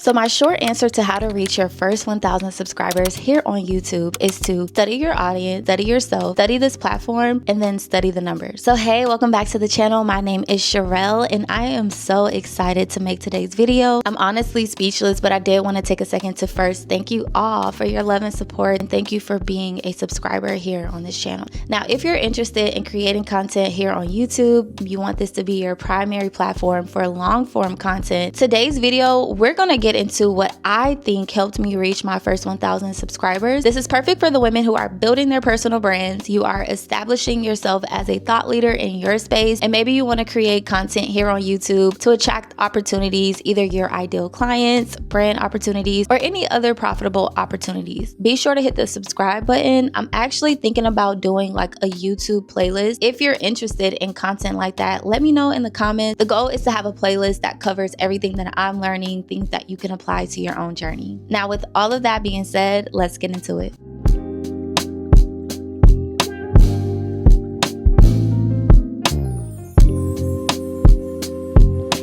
So my short answer to how to reach your first 1,000 subscribers here on YouTube is to study your audience, study yourself, study this platform, and then study the numbers. So hey, welcome back to the channel. My name is Sherelle, and I am so excited to make today's video. I'm honestly speechless, but I did want to take a second to first thank you all for your love and support, and thank you for being a subscriber here on this channel. Now, if you're interested in creating content here on YouTube, you want this to be your primary platform for long form content, today's video, we're going to get into what I think helped me reach my first 1,000 subscribers. This is perfect for the women who are building their personal brands. You are establishing yourself as a thought leader in your space, and maybe you want to create content here on YouTube to attract opportunities, either your ideal clients, brand opportunities, or any other profitable opportunities. Be sure to hit the subscribe button. I'm actually thinking about doing like a YouTube playlist. If you're interested in content like that, let me know in the comments. The goal is to have a playlist that covers everything that I'm learning, things that you can apply to your own journey. Now, with all of that being said, let's get into it.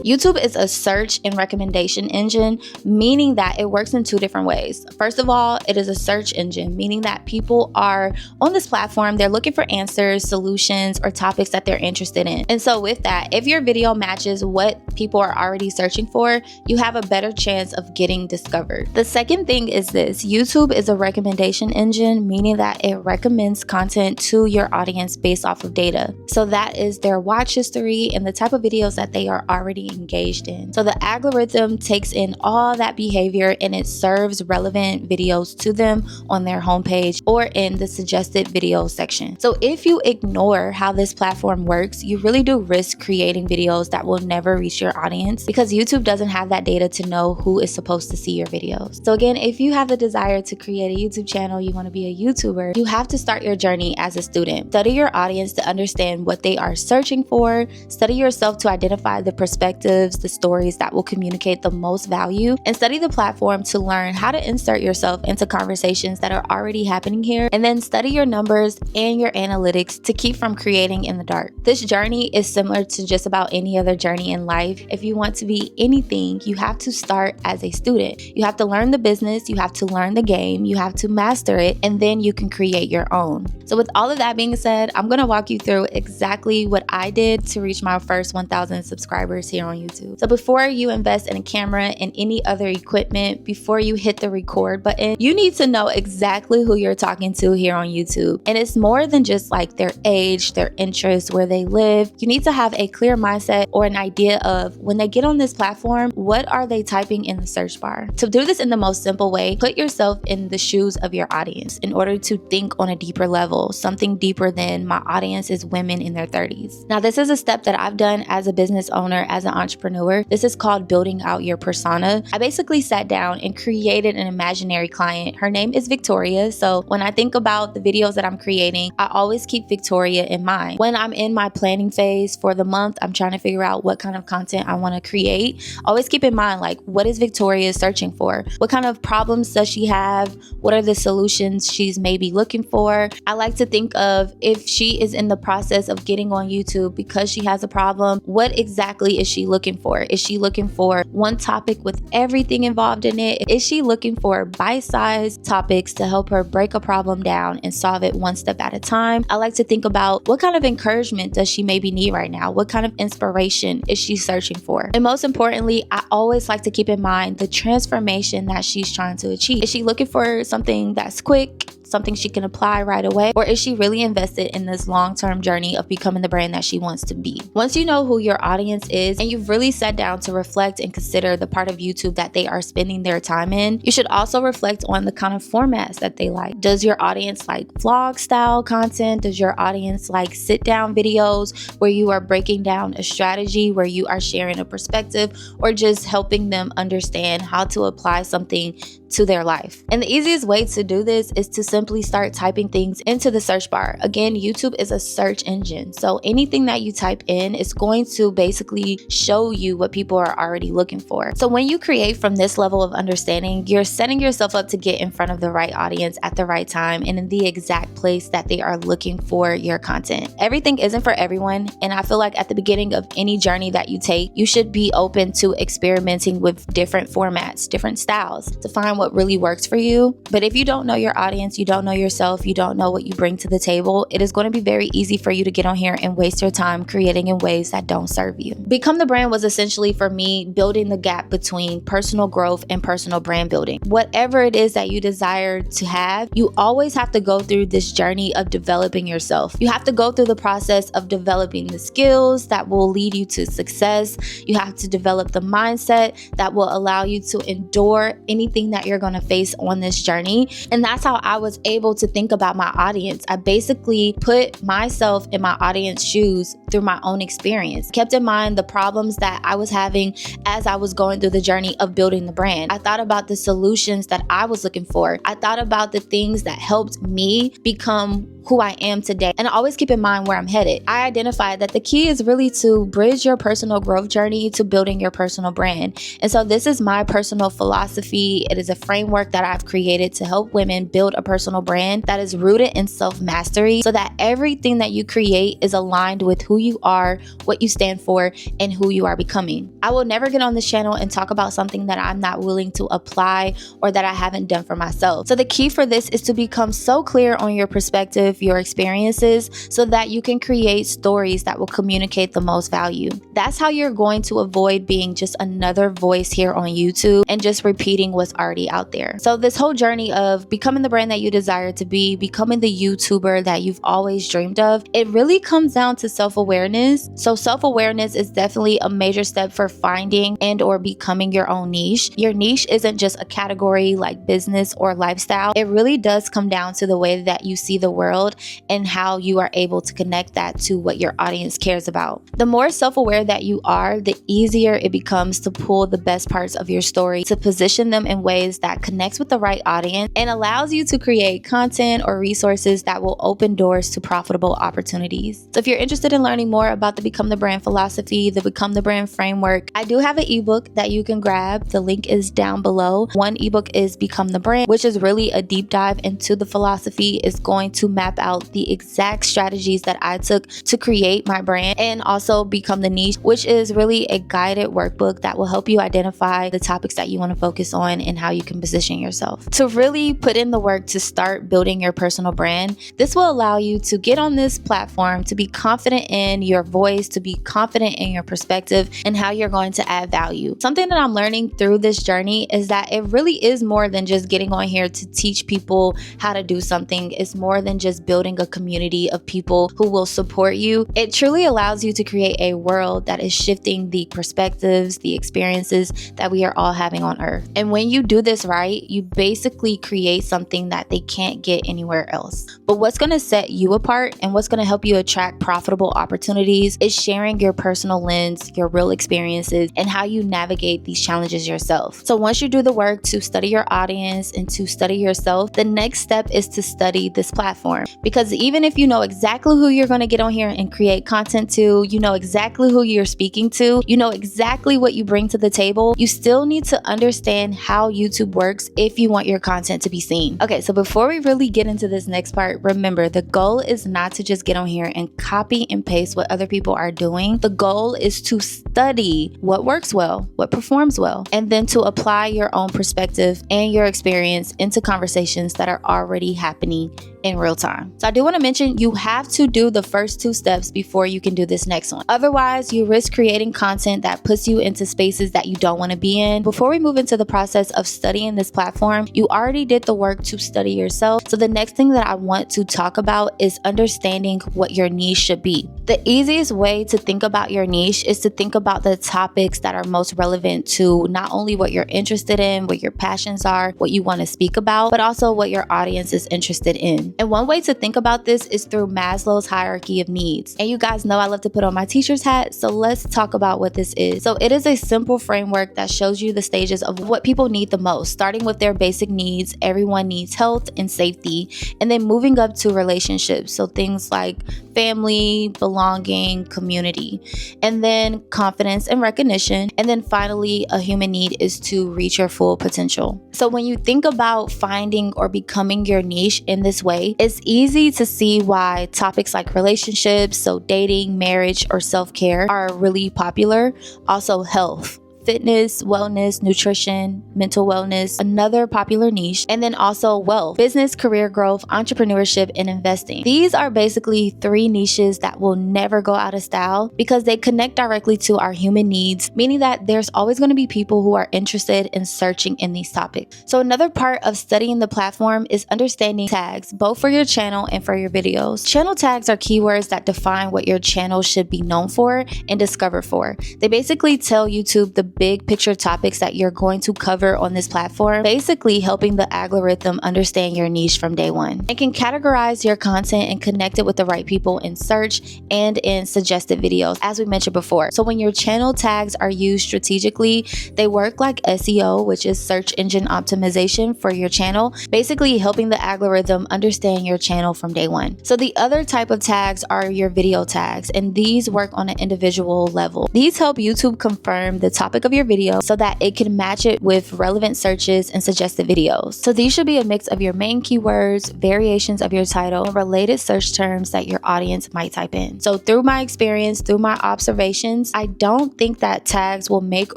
YouTube is a search and recommendation engine, meaning that it works in two different ways. First of all, it is a search engine, meaning that people are on this platform, they're looking for answers, solutions, or topics that they're interested in. And so with that, if your video matches what people are already searching for, you have a better chance of getting discovered. The second thing is this: YouTube is a recommendation engine, meaning that it recommends content to your audience based off of data. So that is their watch history and the type of videos that they are already engaged in. So the algorithm takes in all that behavior and it serves relevant videos to them on their homepage or in the suggested video section. So if you ignore how this platform works, you really do risk creating videos that will never reach your audience, because YouTube doesn't have that data to know who is supposed to see your videos. So again, if you have the desire to create a YouTube channel, you want to be a YouTuber, you have to start your journey as a student. Study your audience to understand what they are searching for. Study yourself to identify the perspectives, the stories that will communicate the most value, and study the platform to learn how to insert yourself into conversations that are already happening here, and then study your numbers and your analytics to keep from creating in the dark. This journey is similar to just about any other journey in life. If you want to be anything, you have to start as a student. You have to learn the business, you have to learn the game, you have to master it, and then you can create your own. So with all of that being said, I'm going to walk you through exactly what I did to reach my first 1,000 subscribers here on YouTube. So before you invest in a camera and any other equipment, before you hit the record button, you need to know exactly who you're talking to here on YouTube. And it's more than just like their age, their interests, where they live. You need to have a clear mindset or an idea of when they get on this platform, what are they typing in the search bar? To do this in the most simple way, put yourself in the shoes of your audience in order to think on a deeper level, something deeper than my audience is women in their 30s. Now, this is a step that I've done as a business owner, as an entrepreneur. This is called building out your persona. I basically sat down and created an imaginary client. Her name is Victoria. So when I think about the videos that I'm creating, I always keep Victoria in mind. When I'm in my planning phase for the month, I'm trying to figure out what kind of content I want to create. Always keep in mind, like, what is Victoria searching for? What kind of problems does she have? What are the solutions she's maybe looking for? I like to think of, if she is in the process of getting on YouTube because she has a problem, what exactly is she looking for? Is she looking for one topic with everything involved in it? Is she looking for bite-sized topics to help her break a problem down and solve it one step at a time? I like to think about, what kind of encouragement does she maybe need right now? What kind of inspiration is she searching for? And most importantly, I always like to keep in mind the transformation that she's trying to achieve. Is she looking for something that's quick, something she can apply right away? Or is she really invested in this long-term journey of becoming the brand that she wants to be? Once you know who your audience is and you've really sat down to reflect and consider the part of YouTube that they are spending their time in, you should also reflect on the kind of formats that they like. Does your audience like vlog style content? Does your audience like sit down videos where you are breaking down a strategy, where you are sharing a perspective, or just helping them understand how to apply something to their life? And the easiest way to do this is to simply start typing things into the search bar. Again, YouTube is a search engine. So anything that you type in is going to basically show you what people are already looking for. So when you create from this level of understanding, you're setting yourself up to get in front of the right audience at the right time and in the exact place that they are looking for your content. Everything isn't for everyone, and I feel like at the beginning of any journey that you take, you should be open to experimenting with different formats, different styles to find what really works for you. But if you don't know your audience, you don't know yourself, you don't know what you bring to the table, it is going to be very easy for you to get on here and waste your time creating in ways that don't serve you. Become the Brand was essentially for me building the gap between personal growth and personal brand building. Whatever it is that you desire to have, you always have to go through this journey of developing yourself. You have to go through the process of developing the skills that will lead you to success. You have to develop the mindset that will allow you to endure anything that you're going to face on this journey. And that's how I was able to think about my audience. I basically put myself in my audience shoes through my own experience. Kept in mind the problems that I was having as I was going through the journey of building the brand. I thought about the solutions that I was looking for. I thought about the things that helped me become who I am today. And I always keep in mind where I'm headed. I identified that the key is really to bridge your personal growth journey to building your personal brand. And so this is my personal philosophy. It is a framework that I've created to help women build a personal brand that is rooted in self-mastery so that everything that you create is aligned with who you are, what you stand for, and who you are becoming. I will never get on this channel and talk about something that I'm not willing to apply or that I haven't done for myself. So the key for this is to become so clear on your perspective, your experiences, so that you can create stories that will communicate the most value. That's how you're going to avoid being just another voice here on YouTube and just repeating what's already out there. So this whole journey of becoming the brand that you desire to be, becoming the YouTuber that you've always dreamed of, it really comes down to self-awareness. So self-awareness is definitely a major step for finding and or becoming your own niche. Your niche isn't just a category like business or lifestyle. It really does come down to the way that you see the world and how you are able to connect that to what your audience cares about. The more self-aware that you are, the easier it becomes to pull the best parts of your story, to position them in ways that connects with the right audience and allows you to create content or resources that will open doors to profitable opportunities. So if you're interested in learning more about the Become the Brand philosophy, the Become the Brand framework, I do have an ebook that you can grab. The link is down below. One ebook is Become the Brand, which is really a deep dive into the philosophy. It's going to map out the exact strategies that I took to create my brand and also Become the Niche, which is really a guided workbook that will help you identify the topics that you want to focus on and how you can position yourself. To really put in the work to start building your personal brand, this will allow you to get on this platform, to be confident in your voice, to be confident in your perspective and how you're going to add value. Something that I'm learning through this journey is that it really is more than just getting on here to teach people how to do something. It's more than just building a community of people who will support you. It truly allows you to create a world that is shifting the perspectives, the experiences that we are all having on earth. And when you do this right, you basically create something that they can't get anywhere else. But what's going to set you apart and what's going to help you attract profitable opportunities is sharing your personal lens, your real experiences, and how you navigate these challenges yourself. So once you do the work to study your audience and to study yourself, the next step is to study this platform. Because even if you know exactly who you're going to get on here and create content to, you know exactly who you're speaking to, you know exactly what you bring to the table, you still need to understand how YouTube works if you want your content to be seen. Okay, so before we really get into this next part, remember the goal is not to just get on here and copy and paste what other people are doing. The goal is to study what works well, what performs well, and then to apply your own perspective and your experience into conversations that are already happening in real time. So I do want to mention you have to do the first two steps before you can do this next one. Otherwise, you risk creating content that puts you into spaces that you don't want to be in. Before we move into the process of studying this platform, you already did the work to study yourself. So the next thing that I want to talk about is understanding what your niche should be. The easiest way to think about your niche is to think about the topics that are most relevant to not only what you're interested in, what your passions are, what you want to speak about, but also what your audience is interested in. And one way to think about this is through Maslow's hierarchy of needs. And you guys know I love to put on my teacher's hat, so let's talk about what this is. So it is a simple framework that shows you the stages of what people need the most, starting with their basic needs. Everyone needs health and safety, and then moving up to relationships. So things like family, belonging, community, and then confidence and recognition. And then finally, a human need is to reach your full potential. So when you think about finding or becoming your niche in this way, it's easy to see why topics like relationships, so dating, marriage, or self-care are really popular. Also health, fitness, wellness, nutrition, mental wellness, another popular niche, and then also wealth, business, career growth, entrepreneurship, and investing. These are basically 3 niches that will never go out of style because they connect directly to our human needs, meaning that there's always going to be people who are interested in searching in these topics. So another part of studying the platform is understanding tags, both for your channel and for your videos. Channel tags are keywords that define what your channel should be known for and discovered for. They basically tell YouTube the big picture topics that you're going to cover on this platform, basically helping the algorithm understand your niche from day one. It can categorize your content and connect it with the right people in search and in suggested videos, as we mentioned before. So when your channel tags are used strategically, they work like SEO, which is search engine optimization for your channel, basically helping the algorithm understand your channel from day one. So the other type of tags are your video tags, and these work on an individual level. These help YouTube confirm the topic of your video so that it can match it with relevant searches and suggested videos. So these should be a mix of your main keywords, variations of your title, and related search terms that your audience might type in. So through my experience, through my observations, I don't think that tags will make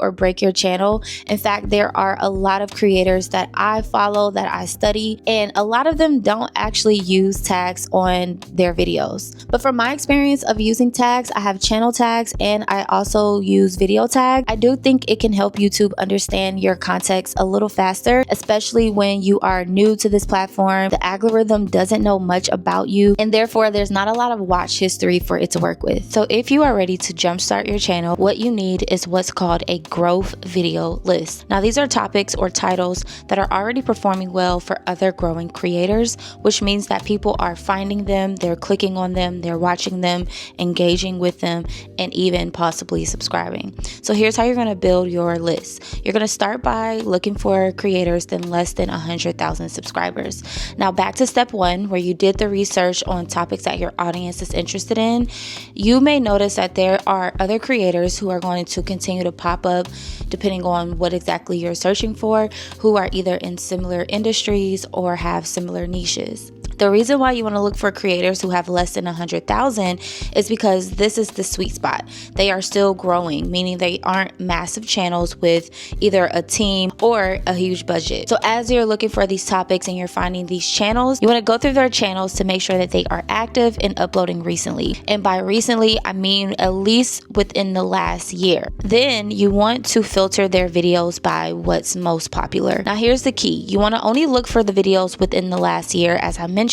or break your channel. In fact, there are a lot of creators that I follow, that I study, and a lot of them don't actually use tags on their videos. But from my experience of using tags, I have channel tags and I also use video tag. I do think it can help YouTube understand your context a little faster, especially when you are new to this platform. The algorithm doesn't know much about you, and therefore there's not a lot of watch history for it to work with. So if you are ready to jumpstart your channel, what you need is what's called a growth video list. Now these are topics or titles that are already performing well for other growing creators, which means that people are finding them, they're clicking on them, they're watching them, engaging with them, and even possibly subscribing. So here's how you're going to build your list. You're going to start by looking for creators than less than 100,000 subscribers. Now back to step 1, where you did the research on topics that your audience is interested in. You may notice that there are other creators who are going to continue to pop up depending on what exactly you're searching for, who are either in similar industries or have similar niches. The reason why you want to look for creators who have less than 100,000 is because this is the sweet spot. They are still growing, meaning they aren't massive channels with either a team or a huge budget. So as you're looking for these topics and you're finding these channels, you want to go through their channels to make sure that they are active and uploading recently. And by recently, I mean at least within the last year. Then you want to filter their videos by what's most popular. Now here's the key. You want to only look for the videos within the last year, as I mentioned,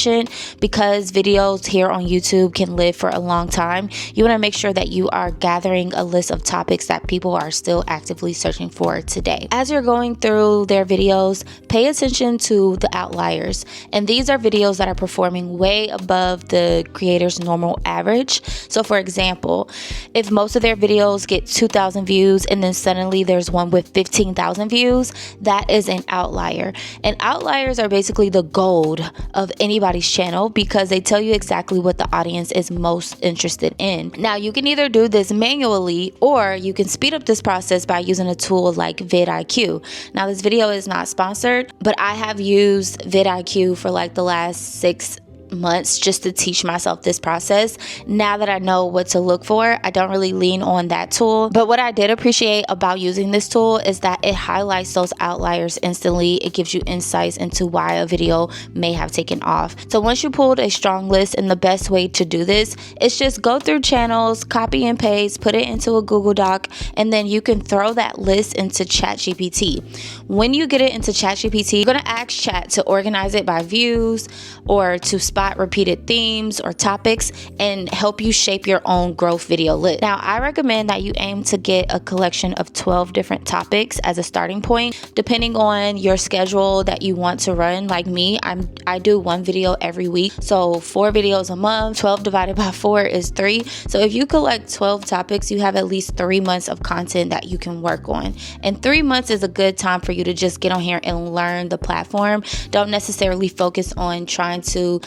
because videos here on YouTube can live for a long time. You want to make sure that you are gathering a list of topics that people are still actively searching for today. As you're going through their videos, pay attention to the outliers. And these are videos that are performing way above the creator's normal average. So for example, if most of their videos get 2,000 views and then suddenly there's one with 15,000 views, that is an outlier. And outliers are basically the gold of anybody's channel because they tell you exactly what the audience is most interested in. Now you can either do this manually or you can speed up this process by using a tool like vidIQ. Now this video is not sponsored, but I have used vidIQ for like the last 6 months just to teach myself this process. Now that I know what to look for, I don't really lean on that tool. But what I did appreciate about using this tool is that it highlights those outliers instantly. It gives you insights into why a video may have taken off. So once you pulled a strong list, and the best way to do this is just go through channels, copy and paste, put it into a Google Doc, and then you can throw that list into ChatGPT. When you get it into ChatGPT, you're going to ask Chat to organize it by views or to spot spot repeated themes or topics and help you shape your own growth video list. Now, I recommend that you aim to get a collection of 12 different topics as a starting point, depending on your schedule that you want to run. Like me, I do one video every week, so 4 videos a month. 12 divided by 4 is 3. So if you collect 12 topics, you have at least 3 months of content that you can work on. And 3 months is a good time for you to just get on here and learn the platform. Don't necessarily focus on trying to,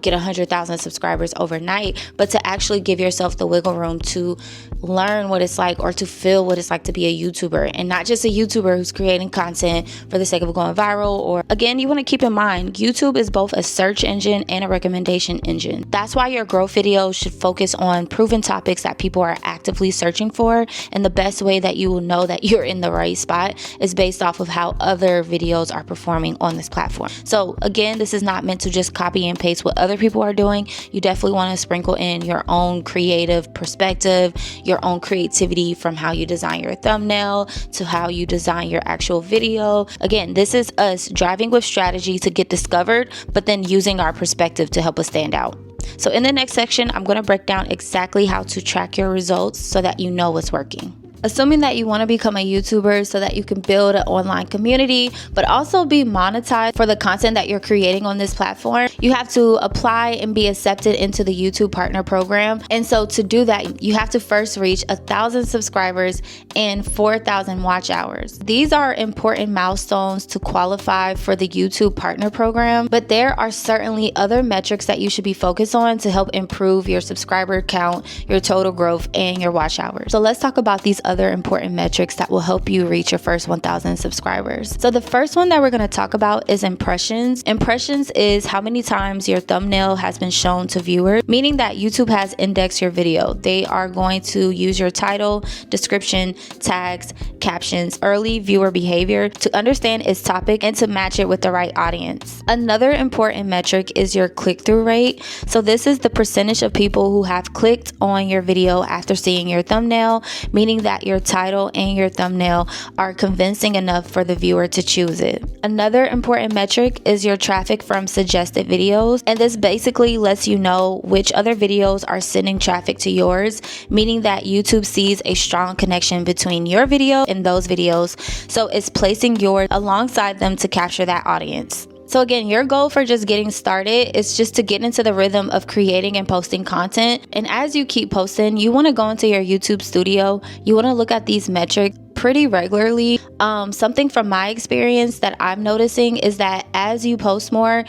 get 100,000 subscribers overnight, but to actually give yourself the wiggle room to learn what it's like or to feel what it's like to be a YouTuber, and not just a YouTuber who's creating content for the sake of going viral. Or again, you want to keep in mind, YouTube is both a search engine and a recommendation engine. That's why your growth videos should focus on proven topics that people are actively searching for, and the best way that you will know that you're in the right spot is based off of how other videos are performing on this platform. So again, this is not meant to just copy and paste what other people are doing. You definitely want to sprinkle in your own creative perspective, your own creativity, from how you design your thumbnail to how you design your actual video. Again, this is us driving with strategy to get discovered, but then using our perspective to help us stand out. So in the next section, I'm going to break down exactly how to track your results so that you know what's working. Assuming that you want to become a YouTuber so that you can build an online community, but also be monetized for the content that you're creating on this platform, you have to apply and be accepted into the YouTube Partner Program. And so to do that, you have to first reach 1,000 subscribers and 4,000 watch hours. These are important milestones to qualify for the YouTube Partner Program, but there are certainly other metrics that you should be focused on to help improve your subscriber count, your total growth, and your watch hours. So let's talk about these other important metrics that will help you reach your first 1,000 subscribers. So the first one that we're going to talk about is impressions. Impressions is how many times your thumbnail has been shown to viewers, meaning that YouTube has indexed your video. They are going to use your title, description, tags, captions, early viewer behavior to understand its topic and to match it with the right audience. Another important metric is your click-through rate. So this is the percentage of people who have clicked on your video after seeing your thumbnail, meaning that your title and your thumbnail are convincing enough for the viewer to choose it. Another important metric is your traffic from suggested videos, and this basically lets you know which other videos are sending traffic to yours, meaning that YouTube sees a strong connection between your video and those videos, so it's placing yours alongside them to capture that audience. So again, your goal for just getting started is just to get into the rhythm of creating and posting content. And as you keep posting, you want to go into your YouTube studio. You want to look at these metrics pretty regularly. Something from my experience that I'm noticing is that as you post more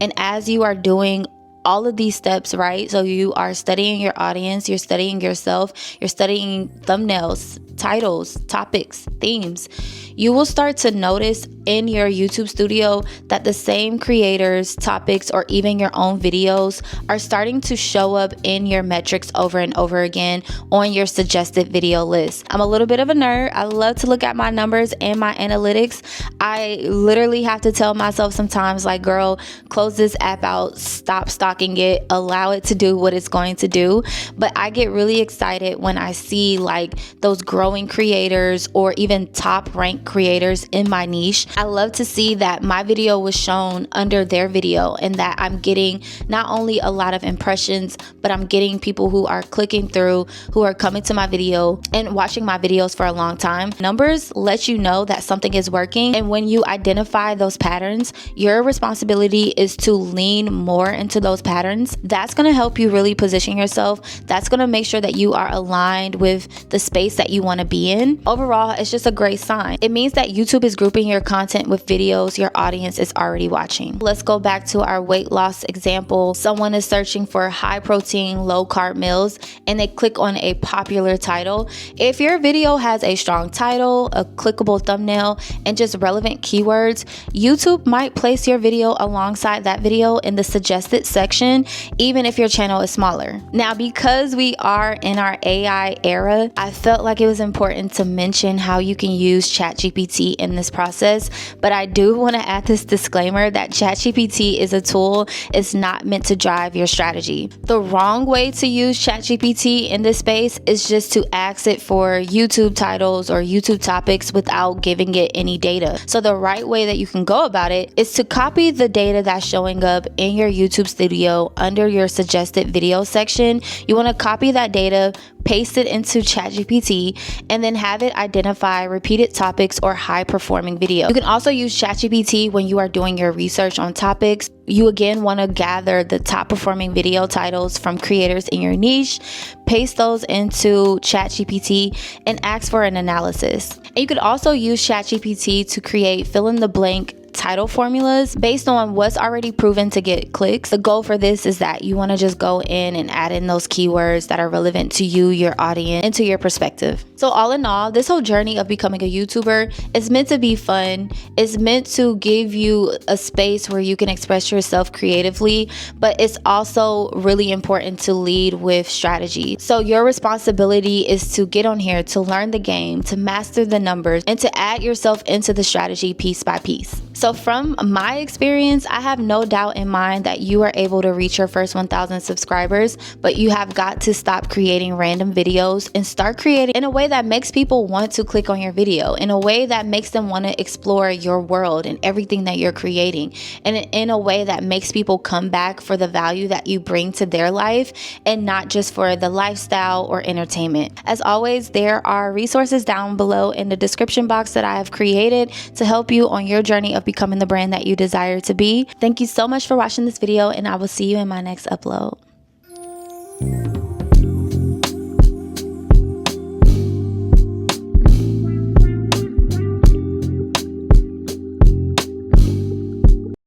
and as you are doing all of these steps, right? So you are studying your audience, you're studying yourself, you're studying thumbnails, titles, topics, themes. You will start to notice in your YouTube studio that the same creators, topics, or even your own videos are starting to show up in your metrics over and over again on your suggested video list. I'm a little bit of a nerd. I love to look at my numbers and my analytics. I literally have to tell myself sometimes, like, girl, close this app out, stop stalking it, allow it to do what it's going to do. But I get really excited when I see like those growing creators or even top ranked creators in my niche. I love to see that my video was shown under their video and that I'm getting not only a lot of impressions, but I'm getting people who are clicking through, who are coming to my video and watching my videos for a long time. Numbers let you know that something is working, and when you identify those patterns, your responsibility is to lean more into those patterns. That's going to help you really position yourself. That's going to make sure that you are aligned with the space that you want to be in. Overall, it's just a great sign. It means that YouTube is grouping your content with videos your audience is already watching. Let's go back to our weight loss example. Someone is searching for high protein, low carb meals, and they click on a popular title. If your video has a strong title, a clickable thumbnail, and just relevant keywords, YouTube might place your video alongside that video in the suggested section, even if your channel is smaller. Now, because we are in our AI era, I felt like it was important to mention how you can use ChatGPT ChatGPT in this process, but I do want to add this disclaimer that ChatGPT is a tool. It's not meant to drive your strategy. The wrong way to use ChatGPT in this space is just to ask it for YouTube titles or YouTube topics without giving it any data. So the right way that you can go about it is to copy the data that's showing up in your YouTube studio under your suggested video section. You want to copy that data, paste it into ChatGPT, and then have it identify repeated topics or high performing video. You can also use ChatGPT when you are doing your research on topics. You again want to gather the top performing video titles from creators in your niche, paste those into ChatGPT, and ask for an analysis. And you could also use ChatGPT to create fill in the blank title formulas based on what's already proven to get clicks. The goal for this is that you want to just go in and add in those keywords that are relevant to you, your audience, and to your perspective. So all in all, this whole journey of becoming a YouTuber is meant to be fun. It's meant to give you a space where you can express yourself creatively, but it's also really important to lead with strategy. So your responsibility is to get on here, to learn the game, to master the numbers, and to add yourself into the strategy piece by piece. So from my experience, I have no doubt in mind that you are able to reach your first 1,000 subscribers, but you have got to stop creating random videos and start creating in a way that makes people want to click on your video, in a way that makes them want to explore your world and everything that you're creating, and in a way that makes people come back for the value that you bring to their life and not just for the lifestyle or entertainment. As always, there are resources down below in the description box that I have created to help you on your journey of becoming the brand that you desire to be. Thank you so much for watching this video, and I will see you in my next upload.